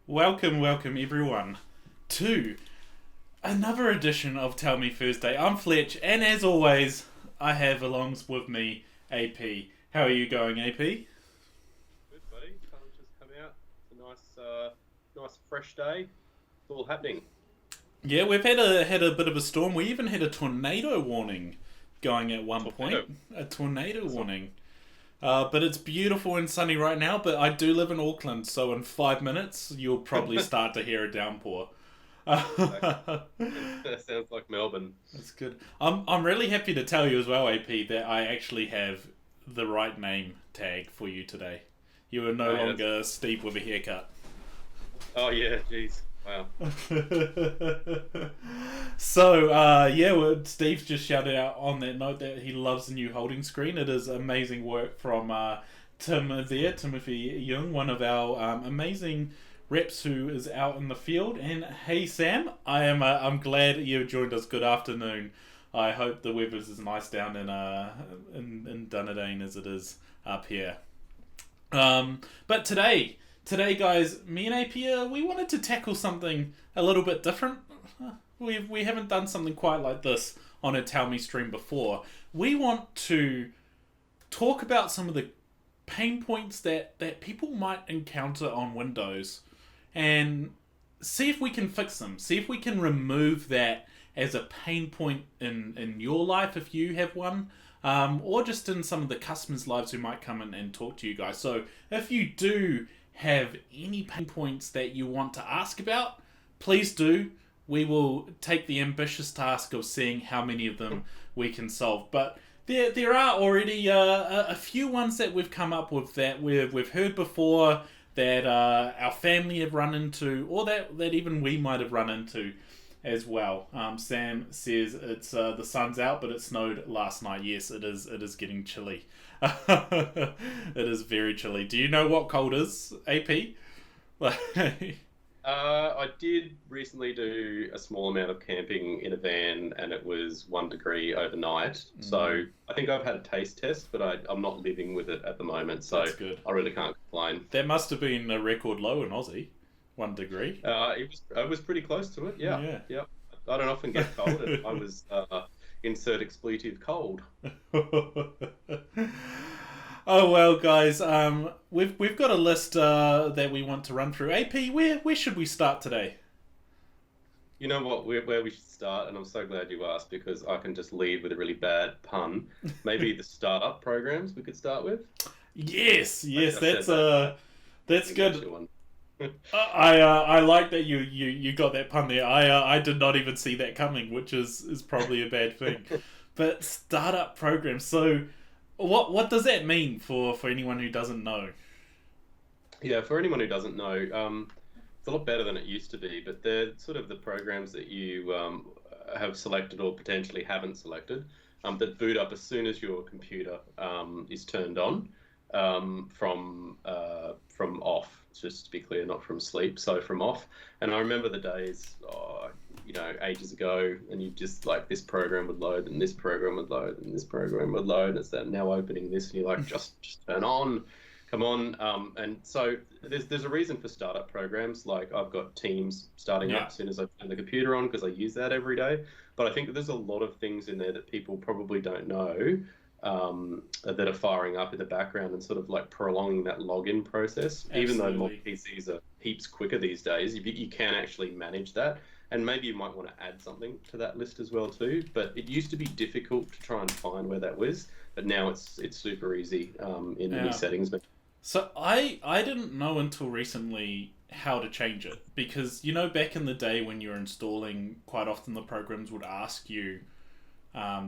Welcome everyone to another edition of Tell Me Thursday. I'm Fletch, and as always, I have along with me AP. How are you going, AP? Good, buddy. Sun's just come out. It's a nice fresh day. It's all happening. Yeah, we've had a bit of a storm. We even had a tornado warning going at one point. A tornado warning. But it's beautiful and sunny right now, but I do live in Auckland, so in 5 minutes, you'll probably start to hear a downpour. That sounds like Melbourne. That's good. I'm really happy to tell you as well, AP, that I actually have the right name tag for you today. You are no longer Steve with a haircut. Oh, yeah, jeez. Wow. So, Steve's just shouted out on that note that he loves the new holding screen. It is amazing work from Timothy Young, one of our amazing reps who is out in the field. And hey, Sam, I'm glad you joined us. Good afternoon. I hope the weather is as nice down in Dunedin as it is up here. But today, guys, me and AP, we wanted to tackle something a little bit different. We haven't done something quite like this on a Tell Me stream before. We want to talk about some of the pain points that people might encounter on Windows and see if we can fix them. See if we can remove that as a pain point in your life if you have one. Or just in some of the customers' lives who might come in and talk to you guys. So if you do have any pain points that you want to ask about, please do. We will take the ambitious task of seeing how many of them we can solve. But there are already a few ones that we've come up with that we've heard before, that our family have run into, or that even we might have run into as well. Sam says it's the sun's out, but it snowed last night. Yes, it is. It is getting chilly. It is very chilly. Do you know what cold is, AP? I did recently do a small amount of camping in a van, and it was 1 degree overnight. So I think I've had a taste test, but I'm not living with it at the moment. So That's good. I really can't complain. That must have been a record low in Aussie. 1 degree. It was pretty close to it. Yeah. I don't often get cold, and I was insert expletive cold. Oh well, guys. We've got a list that we want to run through. AP, where should we start today? You know what? Where we should start, and I'm so glad you asked because I can just lead with a really bad pun. Maybe the startup programs we could start with. Yes, that's good. I like that you got that pun there. I did not even see that coming, which is probably a bad thing. But startup programs. So what does that mean for anyone who doesn't know? Yeah, for anyone who doesn't know, it's a lot better than it used to be. But they're sort of the programs that you have selected or potentially haven't selected that boot up as soon as your computer is turned on from off. Just to be clear, not from sleep, so from off. And I remember the days, ages ago, and you just like this program would load, and this program would load, and this program would load, and it's that now opening this, and you're like, just turn on, come on. And so there's a reason for startup programs. Like I've got Teams starting up as soon as I turn the computer on because I use that every day. But I think that there's a lot of things in there that people probably don't know. That are firing up in the background and sort of like prolonging that login process. Absolutely. Even though more PCs are heaps quicker these days, you can actually manage that. And maybe you might want to add something to that list as well too. But it used to be difficult to try and find where that was, but now it's super easy in any settings. So I didn't know until recently how to change it, because back in the day when you were installing, quite often the programs would ask you,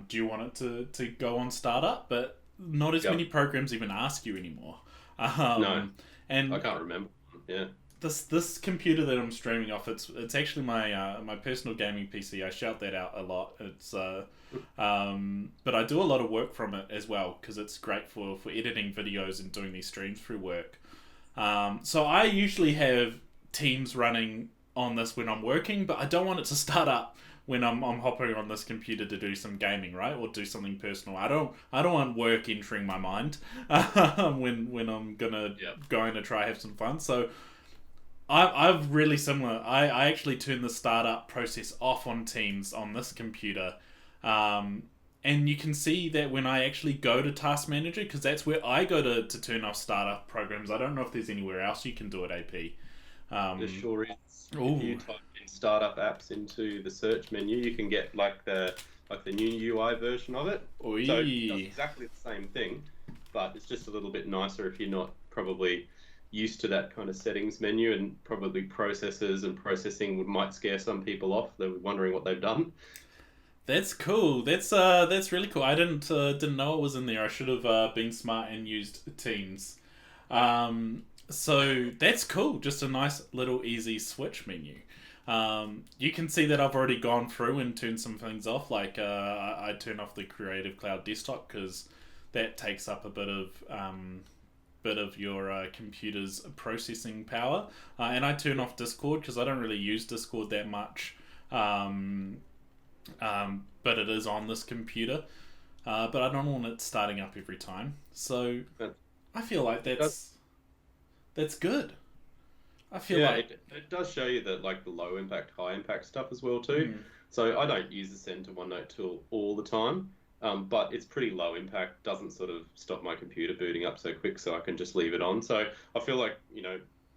do you want it to go on startup? But not as many programs even ask you anymore. No, and I can't remember. Yeah, this computer that I'm streaming off, it's actually my personal gaming PC. I shout that out a lot. It's but I do a lot of work from it as well because it's great for editing videos and doing these streams through work. So I usually have Teams running on this when I'm working, but I don't want it to start up when I'm hopping on this computer to do some gaming, right, or do something personal. I don't want work entering my mind when I'm going to try have some fun. So I've really similar. I actually turned the startup process off on Teams on this computer. And you can see that when I actually go to Task Manager, because that's where I go to turn off startup programs. I don't know if there's anywhere else you can do it, AP. There sure is. Ooh. If you type in startup apps into the search menu, you can get like the new UI version of it. Oy. So it does exactly the same thing, but it's just a little bit nicer if you're not probably used to that kind of settings menu, and probably processes and processing might scare some people off. They're wondering what they've done. That's cool. That's really cool. I didn't know it was in there. I should have been smart and used Teams. So that's cool. Just a nice little easy switch menu. You can see that I've already gone through and turned some things off. Like I turn off the Creative Cloud Desktop because that takes up a bit of your computer's processing power. And I turn off Discord because I don't really use Discord that much. But it is on this computer. But I don't want it starting up every time. So I feel like that's good. I feel like it does show you that like the low impact, high impact stuff as well too. So I don't use the Send to OneNote tool all the time, but it's pretty low impact. Doesn't sort of stop my computer booting up so quick, so I can just leave it on. So I feel like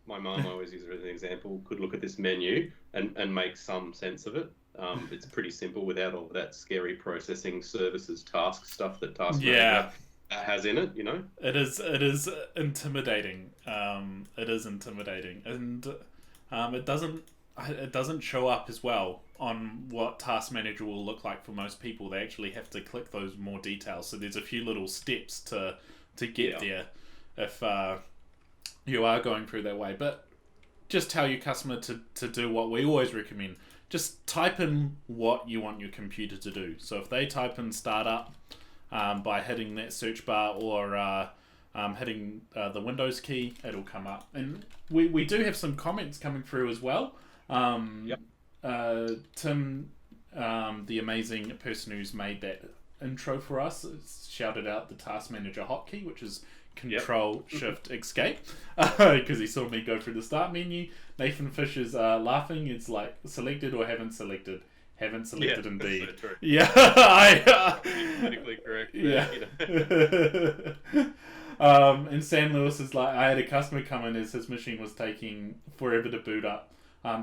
my mum, I always use her as an example, could look at this menu and make some sense of it. It's pretty simple without all that scary processing services task stuff that Task Manager has in it. It is intimidating. It is intimidating, and it doesn't show up as well on what Task Manager will look like for most people. They actually have to click those more details. So there's a few little steps to get there if you are going through that way. But just tell your customer to do what we always recommend. Just type in what you want your computer to do. So if they type in startup by hitting that search bar or hitting the Windows key, it'll come up. And we do have some comments coming through as well. Tim, the amazing person who's made that intro for us, shouted out the Task Manager hotkey, which is Control Shift Escape, because he saw me go through the start menu. Nathan Fish is laughing. It's like selected or haven't selected. Haven't selected indeed. So true. Yeah, Politically correct. And Sam Lewis is like, I had a customer come in as his machine was taking forever to boot up.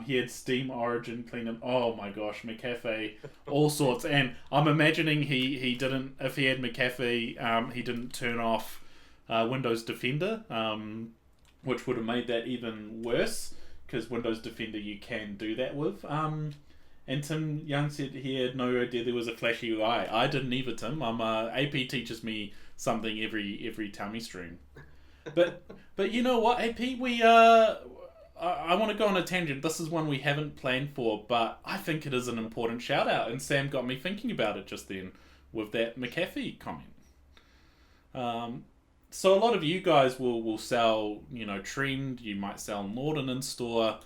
He had Steam Origin clean up. Oh my gosh, McAfee, all sorts. And I'm imagining he didn't. If he had McAfee, he didn't turn off Windows Defender, which would have made that even worse, because Windows Defender you can do that with. And Tim Young said he had no idea there was a flashy UI. I didn't either, Tim. AP teaches me something every Tummy stream. But you know what, AP? I want to go on a tangent. This is one we haven't planned for, but I think it is an important shout out, and Sam got me thinking about it just then with that McAfee comment. So a lot of you guys will sell, Trend. You might sell Norton in store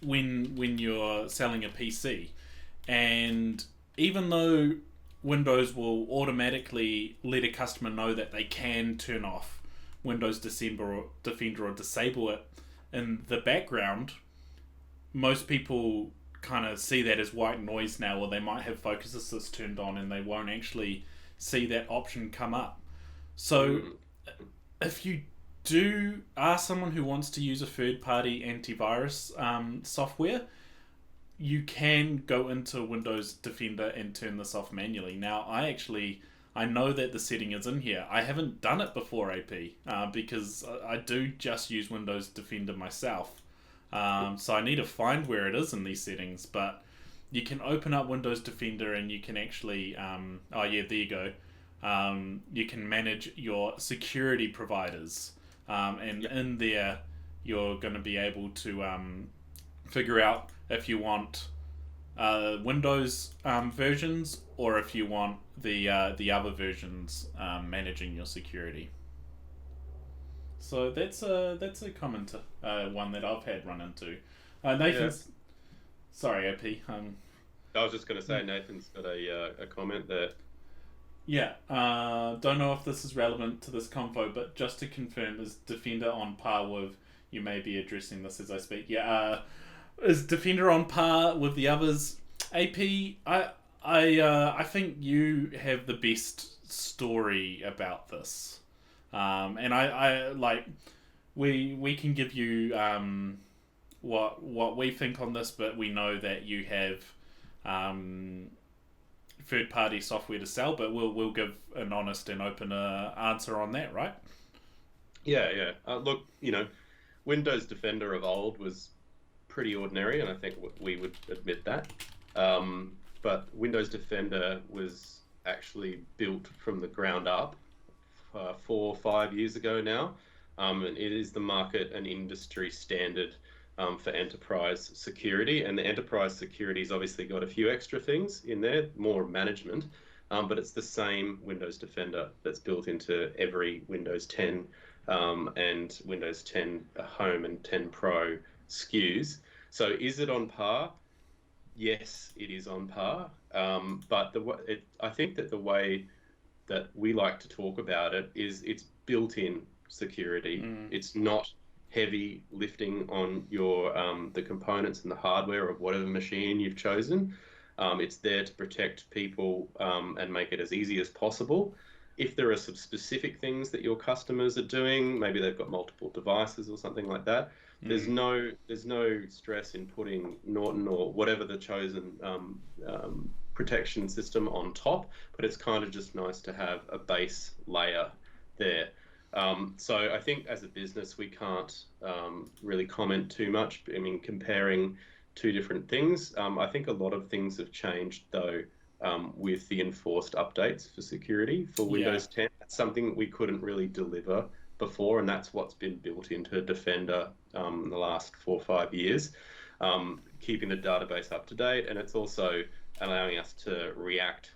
when you're selling a PC, and even though Windows will automatically let a customer know that they can turn off Windows Defender or disable it in the background, most people kind of see that as white noise now, or they might have Focus Assist turned on and they won't actually see that option come up. So if you are someone who wants to use a third-party antivirus software, you can go into Windows Defender and turn this off manually. Now, I know that the setting is in here. I haven't done it before, AP, because I do just use Windows Defender myself. So I need to find where it is in these settings, but you can open up Windows Defender and you can actually, there you go. You can manage your security providers. In there, you're going to be able to figure out if you want Windows versions or if you want the other versions managing your security. So that's a common one that I've had run into. Nathan's sorry, AP. I was just going to say Nathan's got a comment there. Yeah, don't know if this is relevant to this convo, but just to confirm, is Defender on par with you may be addressing this as I speak. Yeah, is Defender on par with the others? AP, I think you have the best story about this, and I like we can give you what we think on this, but we know that you have third party software to sell, but we'll give an honest and open answer on that, right? Yeah. Look, Windows Defender of old was pretty ordinary, and I think we would admit that. But Windows Defender was actually built from the ground up 4 or 5 years ago now. And it is the market and industry standard for enterprise security. And the enterprise security's obviously got a few extra things in there, more management, but it's the same Windows Defender that's built into every Windows 10 and Windows 10 Home and 10 Pro SKUs. So is it on par? Yes, it is on par. But I think that the way that we like to talk about it is it's built-in security. It's not heavy lifting on your the components and the hardware of whatever machine you've chosen. It's there to protect people and make it as easy as possible. If there are some specific things that your customers are doing, maybe they've got multiple devices or something like that, there's no stress in putting Norton or whatever the chosen protection system on top, but it's kind of just nice to have a base layer there. So I think as a business, we can't really comment too much. I mean, comparing two different things. I think a lot of things have changed though with the enforced updates for security for Windows 10. That's something we couldn't really deliver before, and that's what's been built into Defender in the last 4 or 5 years, keeping the database up to date, and it's also allowing us to react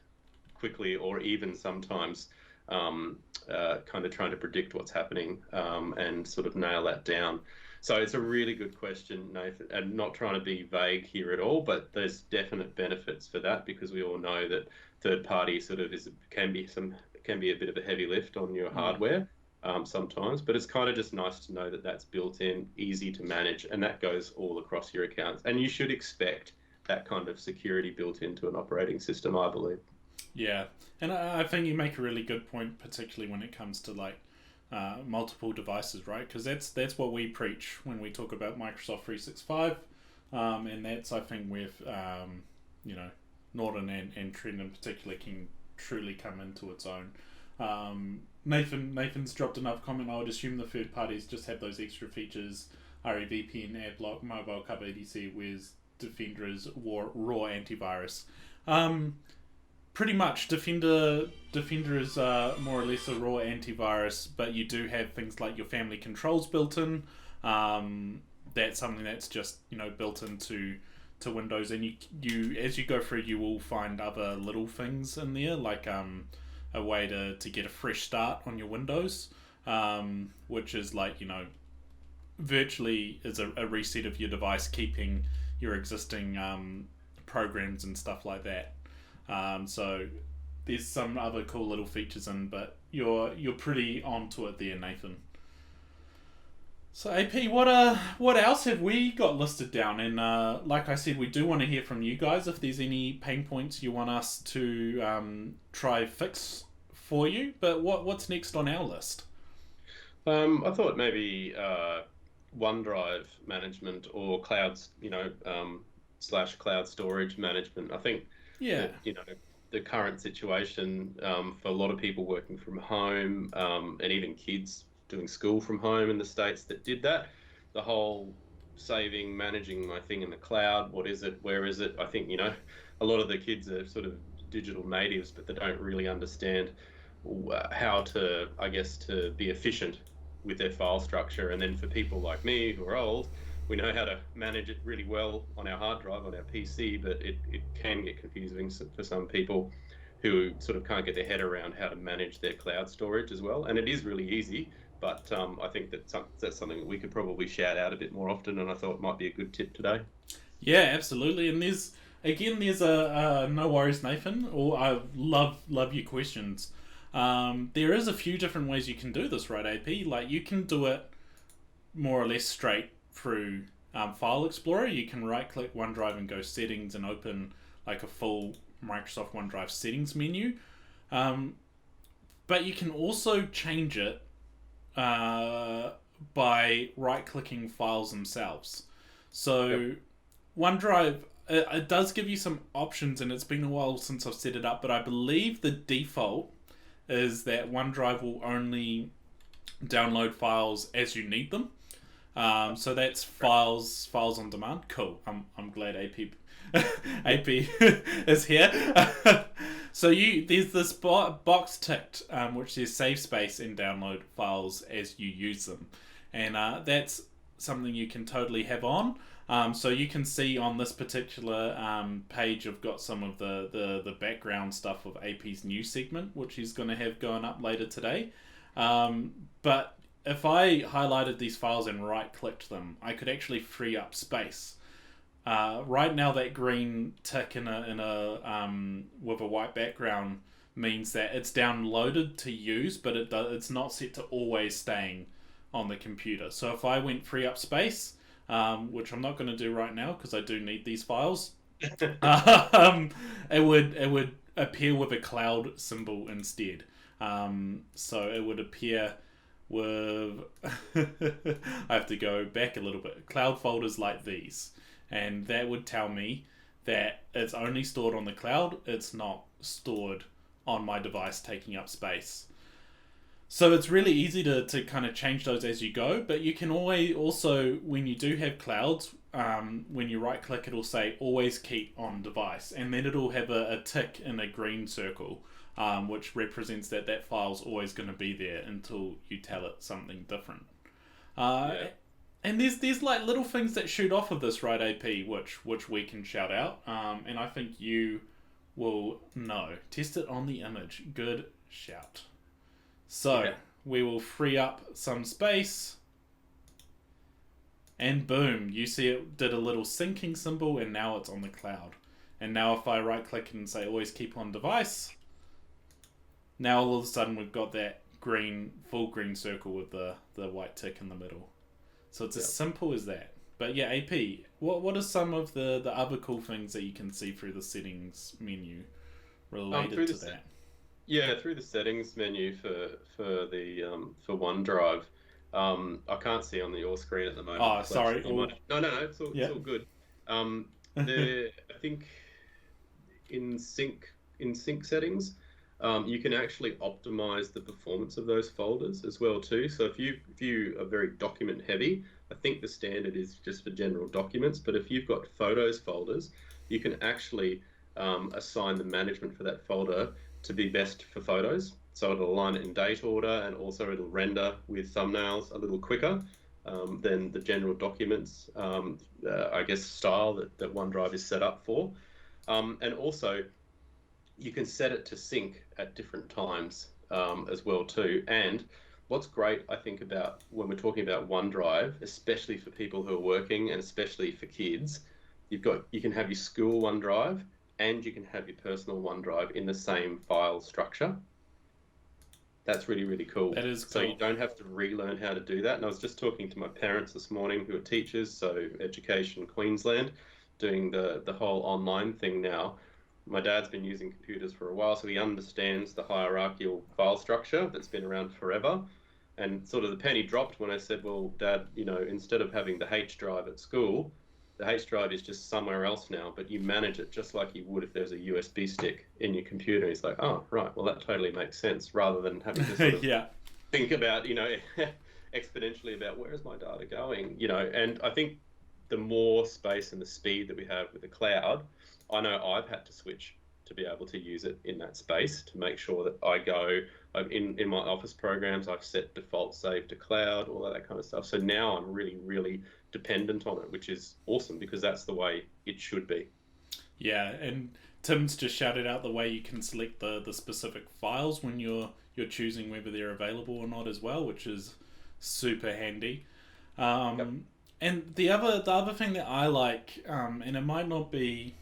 quickly or even sometimes kind of trying to predict what's happening and sort of nail that down. So it's a really good question, Nathan, and not trying to be vague here at all, but there's definite benefits for that because we all know that third party sort of can be a bit of a heavy lift on your hardware sometimes, but it's kind of just nice to know that that's built in, easy to manage, and that goes all across your accounts. And you should expect that kind of security built into an operating system, I believe. Yeah, and I think you make a really good point, particularly when it comes to like multiple devices, right? Because that's what we preach when we talk about Microsoft 365, and that's I think with Norton and Trend in particular can truly come into its own. Nathan's dropped another comment. I would assume the third parties just have those extra features, REVPN, AdBlock, Mobile Cover EDC, whereas Defender is raw antivirus. Pretty much, Defender is more or less a raw antivirus, but you do have things like your family controls built in. That's something that's just built into Windows, and you as you go through, you will find other little things in there, like a way to get a fresh start on your Windows, which is like virtually is a reset of your device, keeping your existing programs and stuff like that. So there's some other cool little features in, but you're pretty onto it there, Nathan. So AP, what else have we got listed down? And like I said, we do want to hear from you guys if there's any pain points you want us to try fix for you. But what's next on our list? I thought maybe OneDrive management or clouds, / cloud storage management. I think that, the current situation for a lot of people working from home and even kids doing school from home in the States that did that, the whole managing my thing in the cloud, what is it, where is it? I think, a lot of the kids are sort of digital natives, but they don't really understand how to be efficient with their file structure. And then for people like me who are old, we know how to manage it really well on our hard drive, on our PC, but it can get confusing for some people who sort of can't get their head around how to manage their cloud storage as well. And it is really easy, but I think that's something that we could probably shout out a bit more often, and I thought might be a good tip today. Yeah, absolutely. And there's a no worries, Nathan, or I love your questions. There is a few different ways you can do this, right, AP? Like you can do it more or less straight through File Explorer. You can right-click OneDrive and go Settings and open like a full Microsoft OneDrive settings menu. But you can also change it by right-clicking files themselves. So OneDrive, it does give you some options, and it's been a while since I've set it up, but I believe the default is that OneDrive will only download files as you need them. So that's files on demand. Cool. I'm glad AP is here. So there's this box ticked which says save space and download files as you use them, and that's something you can totally have on. So you can see on this particular page, I've got some of the background stuff of AP's new segment, which he's going to have going up later today. But if I highlighted these files and right-clicked them, I could actually free up space. Right now, that green tick in a with a white background means that it's downloaded to use, but it's not set to always staying on the computer. So if I went free up space, which I'm not going to do right now because I do need these files, it would appear with a cloud symbol instead. So it would appear with I have to go back a little bit. Cloud folders like these, and that would tell me that it's only stored on the cloud. It's not stored on my device taking up space. So it's really easy to kind of change those as you go, but you can always also, when you do have clouds, when you right click, it'll say always keep on device, and then it'll have a tick in a green circle, which represents that file's always going to be there until you tell it something different. And there's like little things that shoot off of this, right, AP, which we can shout out, and I think you will know. Test it on the image. Good shout. So we will free up some space, and boom, you see it did a little syncing symbol, and now it's on the cloud. And now if I right click and say always keep on device, now all of a sudden we've got that full green circle with the white tick in the middle. So it's as simple as that. But yeah, AP, what are some of the other cool things that you can see through the settings menu related to that? Yeah, through the settings menu for OneDrive, I can't see on your screen at the moment. Oh, sorry. No, it's all good. I think in sync settings, you can actually optimize the performance of those folders as well too. So if you are very document heavy, I think the standard is just for general documents. But if you've got photos folders, you can actually assign the management for that folder to be best for photos. So it'll align it in date order, and also it'll render with thumbnails a little quicker than the general documents, style that OneDrive is set up for. And also, you can set it to sync at different times as well too. And what's great, I think, about when we're talking about OneDrive, especially for people who are working and especially for kids, you can have your school OneDrive and you can have your personal OneDrive in the same file structure. That's really, really cool. That is cool. So you don't have to relearn how to do that. And I was just talking to my parents this morning who are teachers, so Education Queensland, doing the whole online thing now. My dad's been using computers for a while, so he understands the hierarchical file structure that's been around forever. And sort of the penny dropped when I said, well, Dad, instead of having the H drive at school, the H drive is just somewhere else now, but you manage it just like you would if there's a USB stick in your computer. He's like, oh, right, well, that totally makes sense, rather than having to sort of think about, exponentially about where is my data going, And I think the more space and the speed that we have with the cloud, I know I've had to switch to be able to use it in that space to make sure that I go in my office programs, I've set default save to cloud, all of that kind of stuff. So now I'm really, really dependent on it, which is awesome because that's the way it should be. Yeah, and Tim's just shouted out the way you can select the specific files when you're choosing whether they're available or not as well, which is super handy. And the other thing that I like, and it might not be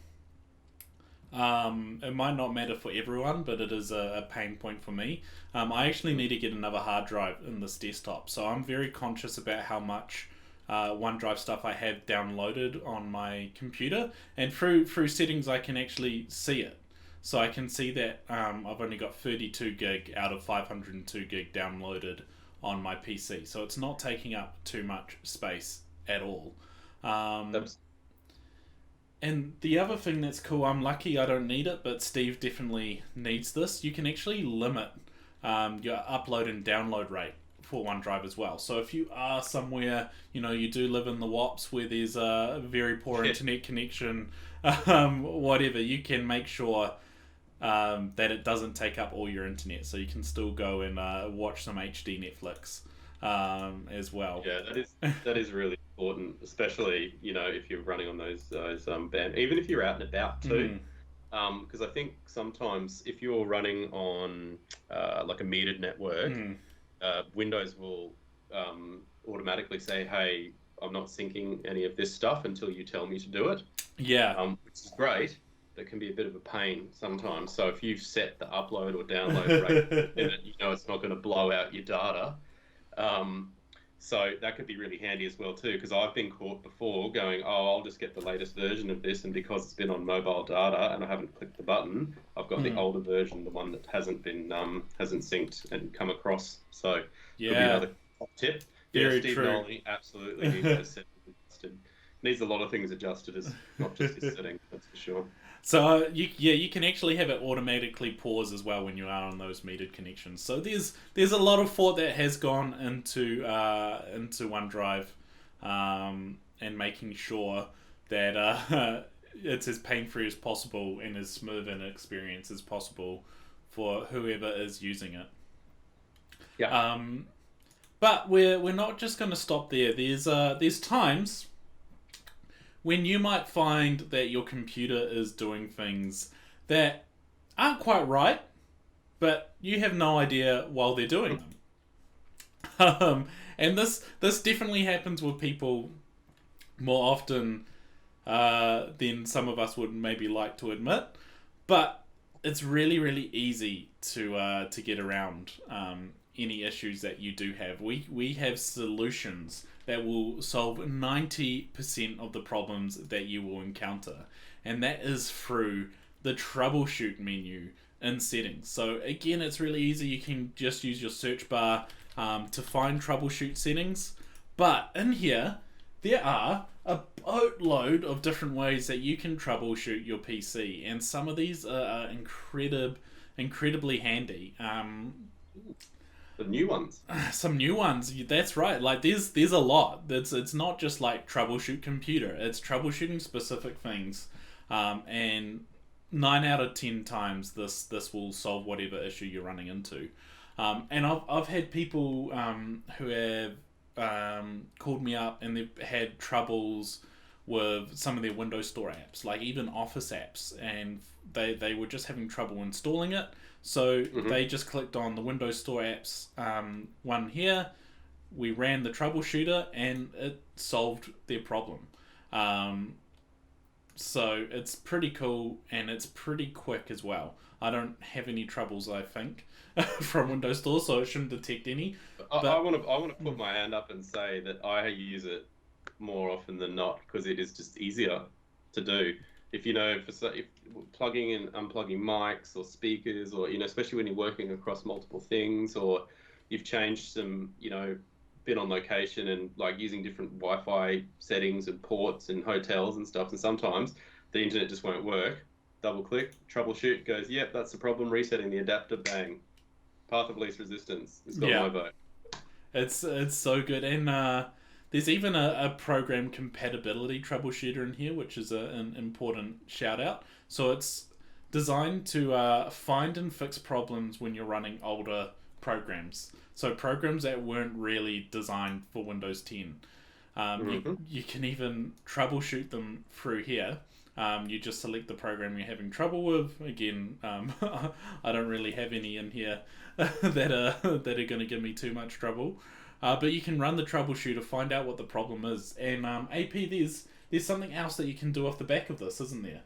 It might not matter for everyone, but it is a pain point for me. I actually need to get another hard drive in this desktop, so I'm very conscious about how much OneDrive stuff I have downloaded on my computer, and through settings I can actually see it. So I can see that I've only got 32 gig out of 502 gig downloaded on my PC, so it's not taking up too much space at all. And the other thing that's cool, I'm lucky I don't need it, but Steve definitely needs this. You can actually limit your upload and download rate for OneDrive as well. So if you are somewhere, you do live in the WAPs where there's a very poor internet connection, whatever, you can make sure that it doesn't take up all your internet. So you can still go and watch some HD Netflix as well. Yeah, that is really important, especially if you're running on those band, even if you're out and about too. Because I think sometimes if you're running on like a metered network, Windows will automatically say, "Hey, I'm not syncing any of this stuff until you tell me to do it." Yeah, which is great. That can be a bit of a pain sometimes. So if you've set the upload or download rate, then it's not going to blow out your data. So that could be really handy as well too, because I've been caught before going, I'll just get the latest version of this, and because it's been on mobile data and I haven't clicked the button, I've got the older version, the one that hasn't synced and come across. So could be another top tip. Very Steve true. Nolly absolutely needs those settings adjusted. Needs a lot of things adjusted, as not just his settings, that's for sure. So you can actually have it automatically pause as well when you are on those metered connections. So there's a lot of thought that has gone into OneDrive, and making sure that it's as pain-free as possible and as smooth an experience as possible for whoever is using it. Yeah. But we're not just going to stop there. There's times when you might find that your computer is doing things that aren't quite right, but you have no idea while they're doing them. And this definitely happens with people more often than some of us would maybe like to admit. But it's really, really easy to get around any issues that you do have. We have solutions that will solve 90% of the problems that you will encounter, and that is through the Troubleshoot menu in settings. So again, it's really easy. You can just use your search bar to find troubleshoot settings, but in here there are a boatload of different ways that you can troubleshoot your PC, and some of these are incredibly handy. The new ones. Some new ones. That's right. Like there's a lot. It's not just like troubleshoot computer. It's troubleshooting specific things, and 9 out of 10 times this will solve whatever issue you're running into. And I've had people who have called me up and they've had troubles with some of their Windows Store apps, like even Office apps, and they were just having trouble installing it. So they just clicked on the Windows Store apps one here. We ran the troubleshooter and it solved their problem. So it's pretty cool and it's pretty quick as well. I don't have any troubles, I think, from Windows Store, so it shouldn't detect any. But I want to put my hand up and say that I use it more often than not because it is just easier to do. If if plugging and unplugging mics or speakers, or especially when you're working across multiple things, or you've changed some, been on location and like using different Wi-Fi settings and ports and hotels and stuff, and sometimes the internet just won't work. Double click, troubleshoot, goes, yep, that's the problem. Resetting the adapter, bang, path of least resistance. It's got my vote. It's so good, and there's even a program compatibility troubleshooter in here, which is an important shout out. So it's designed to find and fix problems when you're running older programs. So programs that weren't really designed for Windows 10. You can even troubleshoot them through here. You just select the program you're having trouble with. Again, I don't really have any in here that are going to give me too much trouble. But you can run the troubleshooter, find out what the problem is. And AP, there's something else that you can do off the back of this, isn't there?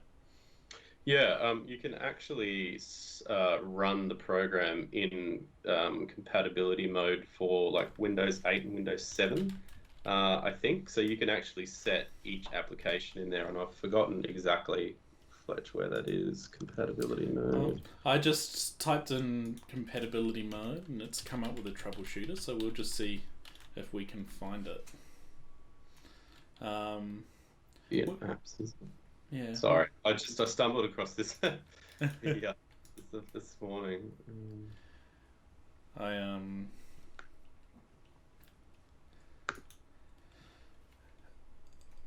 Yeah, you can actually run the program in compatibility mode for like Windows 8 and Windows 7, I think. So you can actually set each application in there, and I've forgotten exactly, Fletch, where that is. Compatibility Well, mode. I just typed in compatibility mode and it's come up with a troubleshooter, so we'll just see if we can find it. Yeah, What? apps. Yeah. Sorry, I stumbled across this video this morning. I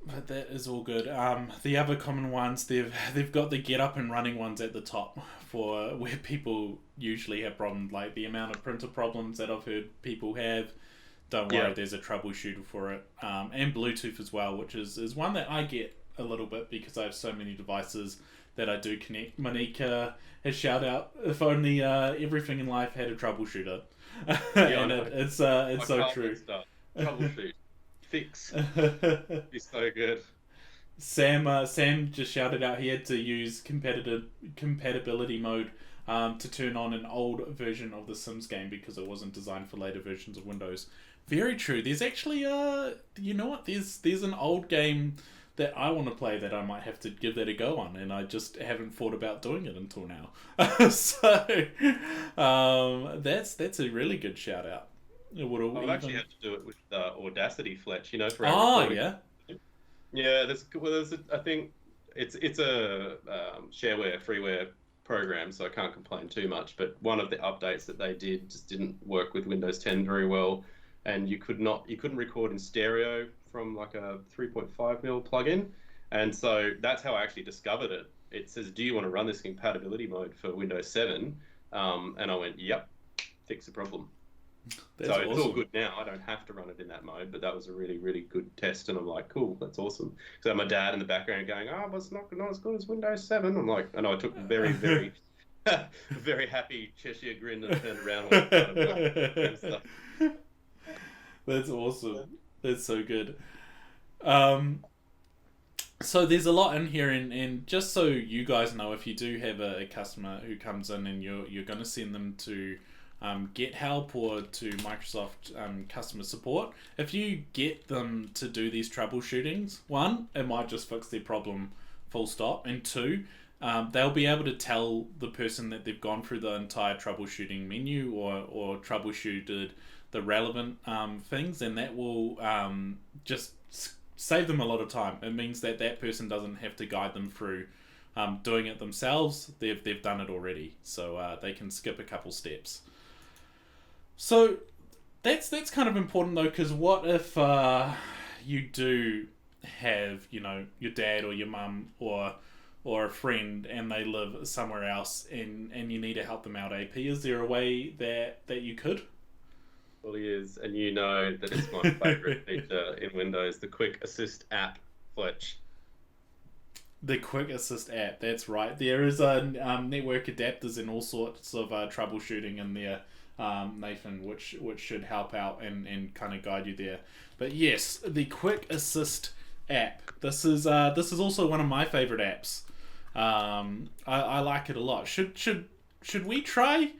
But that is all good. The other common ones, they've got the get up and running ones at the top for where people usually have problems, like the amount of printer problems that I've heard people have. Don't worry, Yeah, there's a troubleshooter for it, and Bluetooth as well, which is one that I get a little bit because I have so many devices that I do connect. Monique has shout out, if only everything in life had a troubleshooter, yeah, I and know. it's I so can't true. let start. Troubleshoot, fix. Be so good. Sam just shouted out he had to use compatibility mode to turn on an old version of the Sims game because it wasn't designed for later versions of Windows. Very true. There's actually you know what? There's an old game that I want to play that I might have to give that a go on, and I just haven't thought about doing it until now. So that's a really good shout out. It would have I've actually even. had to do it with Audacity, Fletch. For our Oh recording. yeah. Yeah, I think it's a shareware freeware program, so I can't complain too much. But one of the updates that they did just didn't work with Windows 10 very well, and you couldn't record in stereo from like a 3.5 mil plugin, and so that's how I actually discovered it. It says, "Do you want to run this in compatibility mode for Windows 7?" And I went, "Yep, fix the problem." So That's it's all awesome. good now. I don't have to run it in that mode, but that was a really, really good test. And I'm like, cool, that's awesome. So my dad in the background going, oh, but it's not as good as Windows 7. I'm like, I know I took a very, very, very happy Cheshire grin and turned around when it started working and stuff. That's awesome. That's so good. Um, so there's a lot in here, and just so you guys know, if you do have a customer who comes in and you're going to send them to get help or to Microsoft customer support, if you get them to do these troubleshootings, one, it might just fix their problem full stop, and two, they'll be able to tell the person that they've gone through the entire troubleshooting menu or troubleshooted the relevant things, and that will just save them a lot of time. It means that that person doesn't have to guide them through doing it themselves. They've done it already, so they can skip a couple steps. So that's kind of important though, because what if you do have your dad or your mum or a friend and they live somewhere else and you need to help them out AP? Is there a way that you could? Well, he is, and you know that it's my favorite feature in Windows, the Quick Assist app, Fletch. The Quick Assist app, that's right. There is a network adapters and all sorts of troubleshooting in there, Nathan, which should help out and kind of guide you there. But yes, the Quick Assist app. This is also one of my favorite apps. I like it a lot. Should we try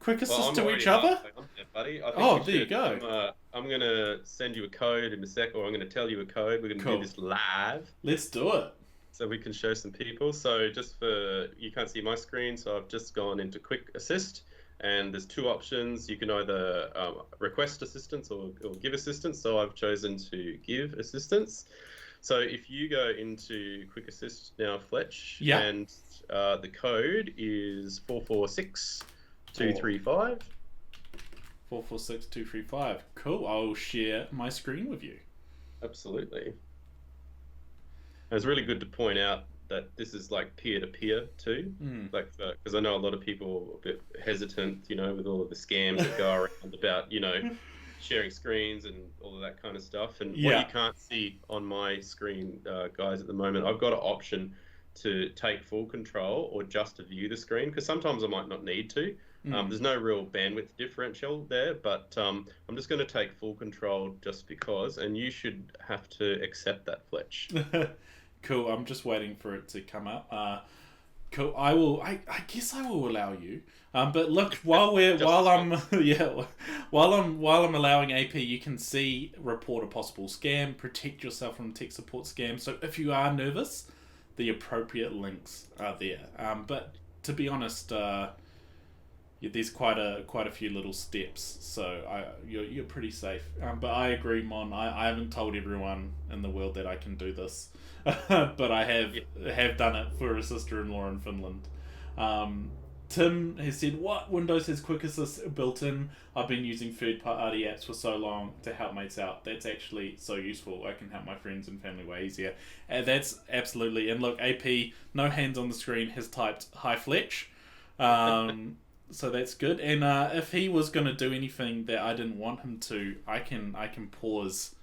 Quick Well, Assist I'm to already each other? halfway on there, buddy. I think Oh, we there you should. go. I'm gonna send you a code in a sec, or I'm gonna tell you a code. We're gonna do Cool. this live, Let's do it. so we can show some people. So just for you can't see my screen, so I've just gone into Quick Assist, and there's two options. You can either request assistance or give assistance. So I've chosen to give assistance. So if you go into Quick Assist now, Fletch, Yeah. and the code is 446235. 446235. Cool. I'll share my screen with you. Absolutely. It's really good to point out that this is like peer to peer too, Mm. like because I know a lot of people are a bit hesitant, with all of the scams that go around about, sharing screens and all of that kind of stuff. And what you Yeah. can't see on my screen, guys, at the moment, I've got an option to take full control or just to view the screen because sometimes I might not need to. Mm. There's no real bandwidth differential there, but I'm just going to take full control just because, and you should have to accept that, Fletch. Cool. I'm just waiting for it to come up. Cool. I will. I guess I will allow you. But look, while I'm allowing AP, you can see report a possible scam, protect yourself from tech support scam. So if you are nervous, the appropriate links are there. But to be honest, there's quite a few little steps, so you're pretty safe. But I agree, Mon. I haven't told everyone in the world that I can do this, but I have done it for a sister-in-law in Finland. Tim has said, "What? Windows has Quick Assist built in. I've been using third-party apps for so long to help mates out. That's actually so useful. I can help my friends and family way easier." And that's absolutely. And look, AP, no hands on the screen, has typed "Hi Fletch." So that's good. And if he was going to do anything that I didn't want him to, I can pause.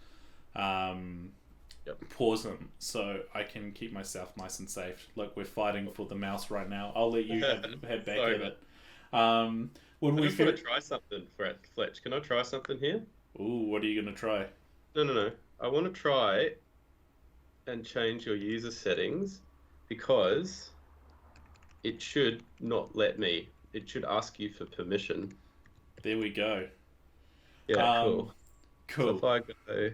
Pause him so I can keep myself nice and safe. Look, we're fighting for the mouse right now. I'll let you have back Sorry, at it. I just want to try something, Fletch. Can I try something here? Ooh, what are you going to try? No. I want to try and change your user settings because it should not let me. It should ask you for permission. There we go. Yeah, cool. Cool. So if I go...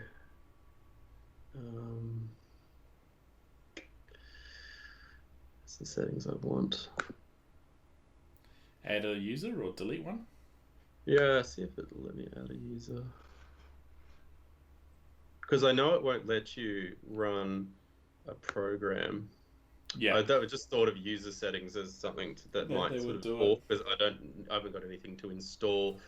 That's the settings I want. Add a user or delete one? Yeah, see if it'll let me add a user. Because I know it won't let you run a program. Yeah. I just thought of user settings as something that might sort of talk, because I haven't got anything to install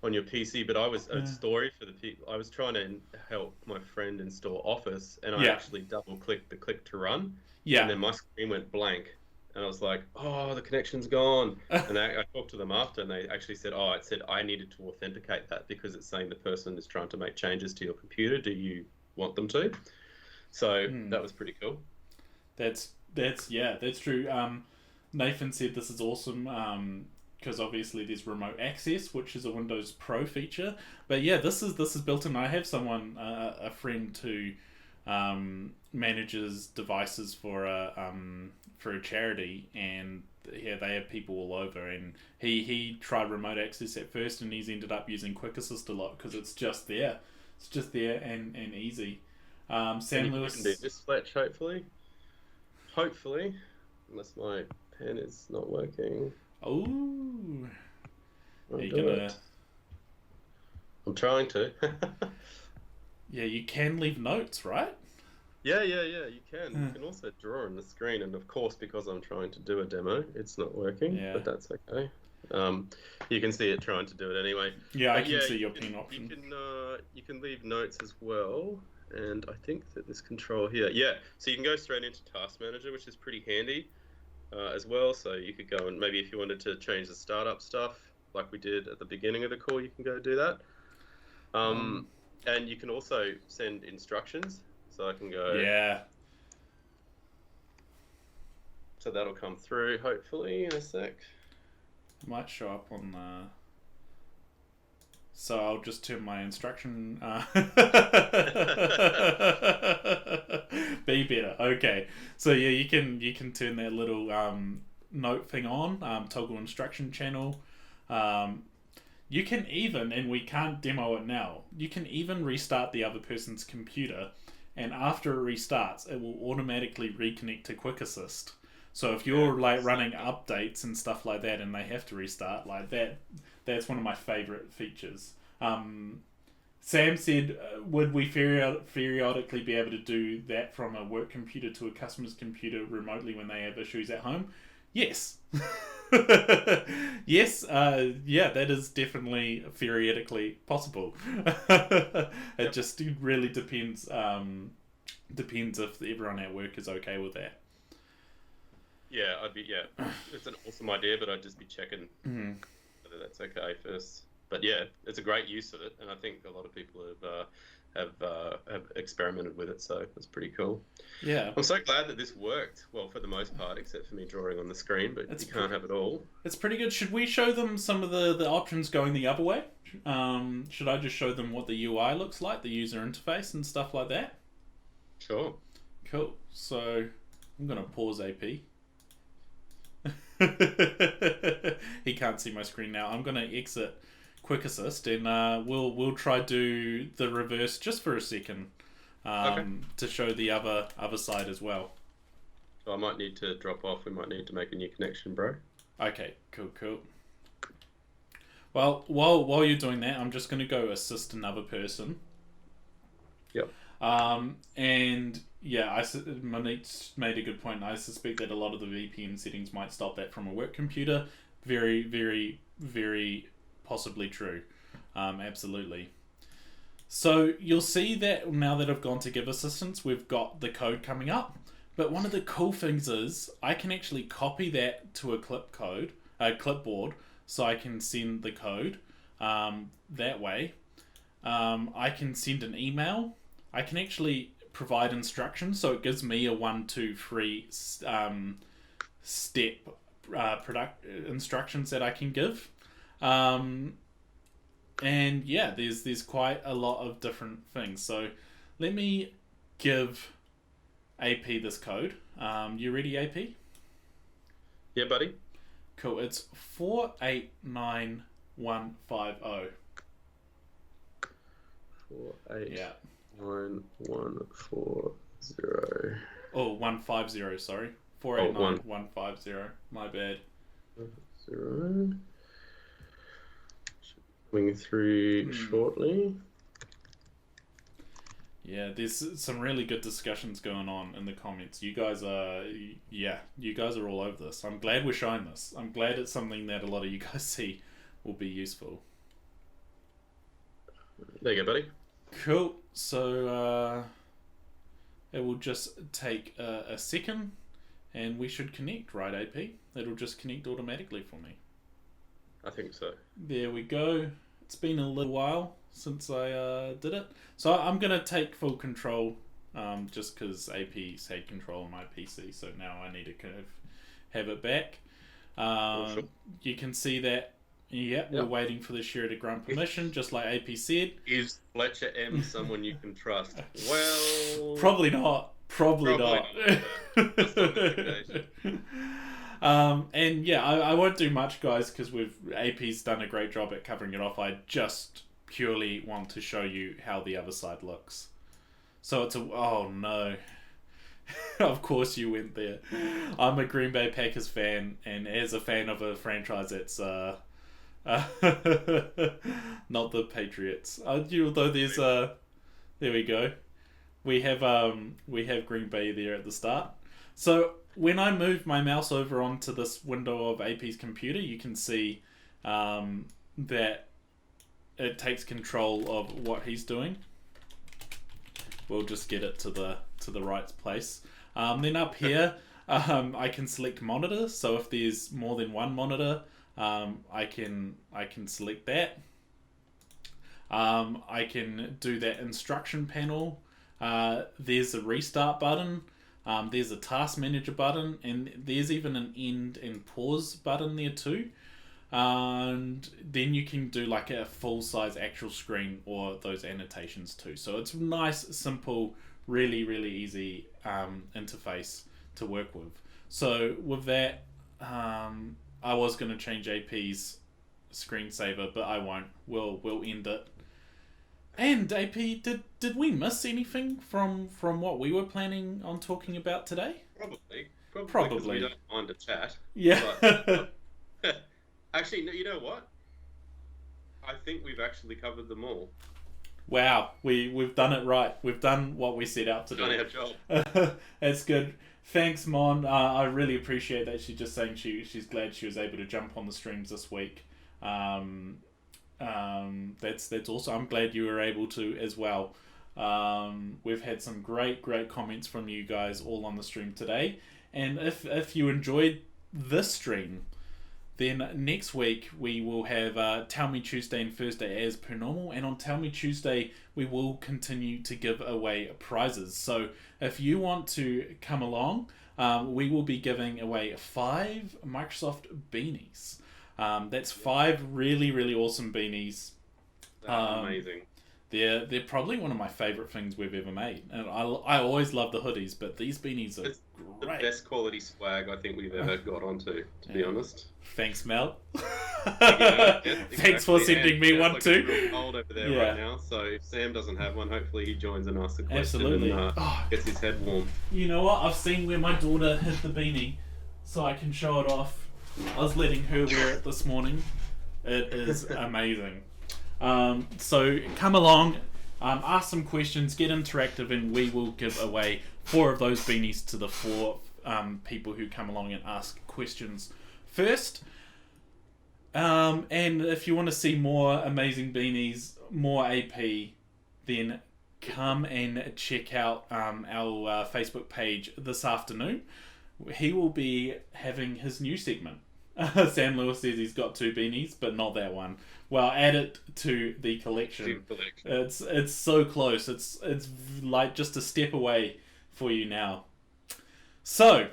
on your PC. But I was a story for the people. I was trying to help my friend install Office, and I actually double clicked the click to run. Yeah. And then my screen went blank, and I was like, "Oh, the connection's gone." And I talked to them after, and they actually said, "Oh, it said I needed to authenticate that because it's saying the person is trying to make changes to your computer. Do you want them to?" So that was pretty cool. That's true. Nathan said this is awesome because obviously there's remote access, which is a Windows Pro feature. But yeah, this is built in. I have someone, a friend who manages devices for a charity, and yeah, they have people all over. And he tried remote access at first, and he's ended up using Quick Assist a lot because it's just there. It's just there and easy. Sam Lewis can do this, Fletch, hopefully, unless my pen is not working. Oh, I'm trying to. Yeah, you can leave notes, right? Yeah, you can. You can also draw on the screen, and of course, because I'm trying to do a demo, it's not working, but that's okay. You can see it trying to do it anyway. Yeah, I can see your pen option. You can leave notes as well. And I think that this control here, so you can go straight into Task Manager, which is pretty handy as well. So you could go and maybe if you wanted to change the startup stuff, like we did at the beginning of the call, you can go do that. And you can also send instructions. So I can go. Yeah. So that'll come through hopefully in a sec. Might show up on the... So I'll just turn my instruction... Be better. Okay. So yeah, you can turn that little note thing on, toggle instruction channel. You can even, and we can't demo it now, you can even restart the other person's computer, and after it restarts, it will automatically reconnect to Quick Assist. So if you're like running updates and stuff like that and they have to restart like that, that's one of my favorite features. Sam said, would we periodically be able to do that from a work computer to a customer's computer remotely when they have issues at home? Yes. Yes, that is definitely theoretically possible. It just really depends if everyone at work is okay with that. Yeah, it's an awesome idea, but I'd just be checking whether that's okay first. But yeah, it's a great use of it, and I think a lot of people have experimented with it, so it's pretty cool. Yeah, I'm so glad that this worked. Well, for the most part, except for me drawing on the screen, but you can't have it all. It's pretty good. Should we show them some of the options going the other way? Should I just show them what the UI looks like, the user interface and stuff like that? Sure. Cool. So I'm gonna pause AP. He can't see my screen now. I'm gonna exit Quick Assist, and we'll try do the reverse just for a second, Okay. to show the other side as well. So I might need to drop off. We might need to make a new connection, bro. Okay, cool. Well, while you're doing that, I'm just gonna go assist another person. Yep. And yeah, Monique's made a good point. I suspect that a lot of the VPN settings might stop that from a work computer. Very, very, very possibly true. Absolutely. So you'll see that now that I've gone to give assistance, we've got the code coming up. But one of the cool things is I can actually copy that to a clipboard, so I can send the code that way. I can send an email. I can actually provide instructions, so it gives me a 1, 2, 3 step product instructions that I can give. And yeah, there's quite a lot of different things. So let me give AP this code. You ready, AP? Yeah, buddy. Cool. It's 489150. 489140. Oh, 150, sorry. 489150. My bad. 0. Coming through shortly. Yeah, there's some really good discussions going on in the comments. You guys are all over this. I'm glad we're showing this. I'm glad it's something that a lot of you guys see will be useful. There you go, buddy. Cool. So it will just take a second, and we should connect, right, AP? It'll just connect automatically for me. I think so. There we go. It's been a little while since I did it. So I'm going to take full control, just because AP's had control on my PC, so now I need to kind of have it back. Sure. You can see that, we're waiting for the share to grant permission, just like AP said. Is Fletcher M someone you can trust? Well... Probably not. Probably not. That's not the case. And yeah, I won't do much, guys, because AP's done a great job at covering it off. I just purely want to show you how the other side looks. So it's oh no. Of course you went there. I'm a Green Bay Packers fan, and as a fan of a franchise that's not the Patriots. Although there's there we go. We have Green Bay there at the start. So when I move my mouse over onto this window of AP's computer, you can see that it takes control of what he's doing. We'll just get it to the right place. Then up here, I can select monitor. So if there's more than one monitor, I can select that. I can do that instruction panel. There's a restart button. There's a task manager button, and there's even an end and pause button there too. And then you can do like a full size actual screen or those annotations too. So it's nice, simple, really, really easy interface to work with. So with that, I was going to change AP's screensaver, but I won't. We'll end it. And AP, did we miss anything from what we were planning on talking about today? Probably. Because we don't mind a chat. Yeah. But, actually, you know what? I think we've actually covered them all. Wow, we've done it right. We've done what we set out to do. Done our job. That's good. Thanks, Mon. I really appreciate that. She's just saying she's glad she was able to jump on the streams this week. That's awesome. I'm glad you were able to as well. We've had some great comments from you guys all on the stream today. And if you enjoyed this stream, then next week we will have Tell Me Tuesday and Thursday as per normal. And on Tell Me Tuesday, we will continue to give away prizes. So if you want to come along, we will be giving away 5 Microsoft beanies. That's 5 really, really awesome beanies. That's amazing. They're probably one of my favorite things we've ever made. And I always love the hoodies, but these beanies are the great. best quality swag I think we've ever got onto, to be honest. Thanks, Mel. Yeah, Thanks for sending me one looking too. real cold over there right now. So if Sam doesn't have one, hopefully he joins and asks a question Absolutely. and gets his head warm. You know what? I've seen where my daughter hid the beanie, so I can show it off. I was letting her wear it this morning. It is amazing. So come along, ask some questions, get interactive, and we will give away 4 of those beanies to the 4 people who come along and ask questions first. And if you want to see more amazing beanies, more AP, then come and check out our Facebook page this afternoon. He will be having his new segment. Sam Lewis says he's got 2 beanies, but not that one. Well, add it to the collection. It's so close. It's like just a step away for you now. So,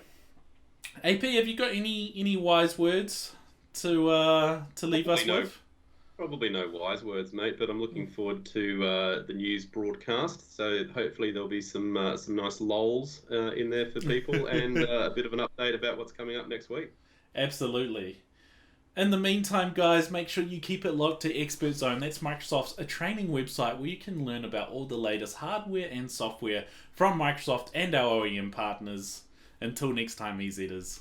AP, have you got any wise words to leave us with? Probably no wise words, mate, but I'm looking forward to the news broadcast. So hopefully there'll be some nice lols in there for people and a bit of an update about what's coming up next week. Absolutely. In the meantime, guys, make sure you keep it locked to ExpertZone. That's Microsoft's training website where you can learn about all the latest hardware and software from Microsoft and our OEM partners. Until next time, EZers.